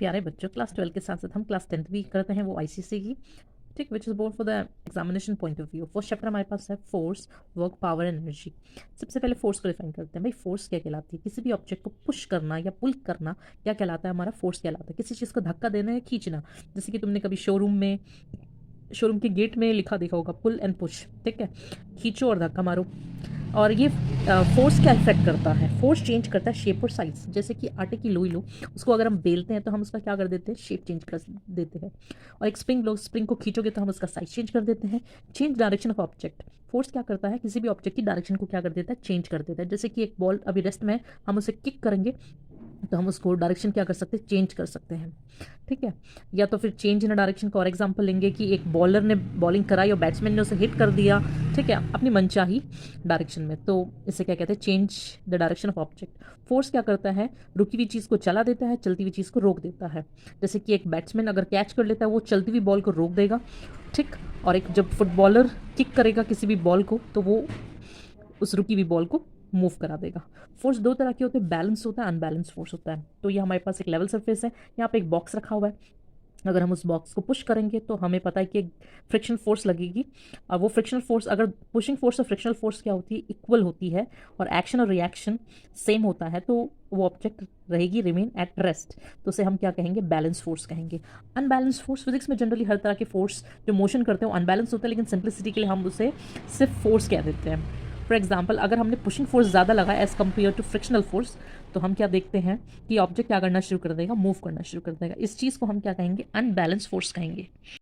प्यारे बच्चों, क्लास 12 के साथ साथ हम क्लास 10th भी करते हैं, वो आईसीसी की, ठीक, which is board for the examination point of view. First chapter हमारे पास है फोर्स, वर्क, पावर, एनर्जी। सबसे पहले फोर्स को डिफाइन करते हैं। भाई फोर्स क्या कहलाती है? किसी भी ऑब्जेक्ट को पुश करना या पुल करना क्या कहलाता है? हमारा फोर्स कहलाता है। किसी चीज़ को धक्का देना या खींचना, जैसे कि तुमने कभी शोरूम के गेट में लिखा देखा होगा, पुल एंड पुश, ठीक है, खींचो और धक्का मारो। और ये फोर्स क्या इफेक्ट करता है? फोर्स चेंज करता है शेप और साइज। जैसे कि आटे की लोई लो, उसको अगर हम बेलते हैं तो हम उसका क्या कर देते हैं? शेप चेंज कर देते हैं। और एक स्प्रिंग लो, स्प्रिंग को खींचोगे तो हम उसका साइज चेंज कर देते हैं। Change direction of object. Force क्या करता है? किसी भी ऑब्जेक्ट की डायरेक्शन को क्या कर देता है? चेंज कर देता है। जैसे कि एक बॉल अभी रेस्ट में, हम उसे किक करेंगे तो हम उसको डायरेक्शन क्या कर सकते हैं? चेंज कर सकते हैं, ठीक है। या तो फिर चेंज इन डायरेक्शन का और एग्जांपल लेंगे कि एक बॉलर ने बॉलिंग कराई और बैट्समैन ने उसे हिट कर दिया, ठीक है, अपनी मनचाही डायरेक्शन में, तो इसे क्या कहते हैं? Change the direction of object. Force क्या करता है? रुकी हुई चीज़ को चला देता है, चलती हुई चीज़ को रोक देता है। जैसे कि एक बैट्समैन अगर कैच कर लेता है, वो चलती हुई बॉल को रोक देगा, ठीक। और एक जब फुटबॉलर किक करेगा किसी भी बॉल को, तो वो उस रुकी हुई बॉल को मूव करा देगा। फोर्स दो तरह के होते हैं, बैलेंस होता है, अनबैलेंस फोर्स होता है। तो ये हमारे पास एक लेवल सरफेस है, यहाँ पे एक बॉक्स रखा हुआ है। अगर हम उस बॉक्स को पुश करेंगे तो हमें पता है कि एक फ्रिक्शन फोर्स लगेगी। और वो फ्रिक्शनल फोर्स, अगर पुशिंग फोर्स और फ्रिक्शनल फोर्स क्या होती है? इक्वल होती है, और एक्शन और रिएक्शन सेम होता है, तो वो ऑब्जेक्ट रहेगी रिमेन एट रेस्ट। तो उसे हम क्या कहेंगे? बैलेंस फोर्स कहेंगे। अनबैलेंस फोर्स, फिजिक्स में जनरली हर तरह के फोर्स जो मोशन करते हैं वो अनबैलेंस होता है, लेकिन सिंप्लिसिटी के लिए हम उसे सिर्फ फोर्स कह देते हैं। फॉर एग्जाम्पल, अगर हमने पुशिंग फोर्स ज़्यादा लगाया as compare to frictional force, तो हम क्या देखते हैं कि ऑब्जेक्ट क्या करना शुरू कर देगा? मूव करना शुरू कर देगा। इस चीज़ को हम क्या कहेंगे? अनबैलेंस फोर्स कहेंगे।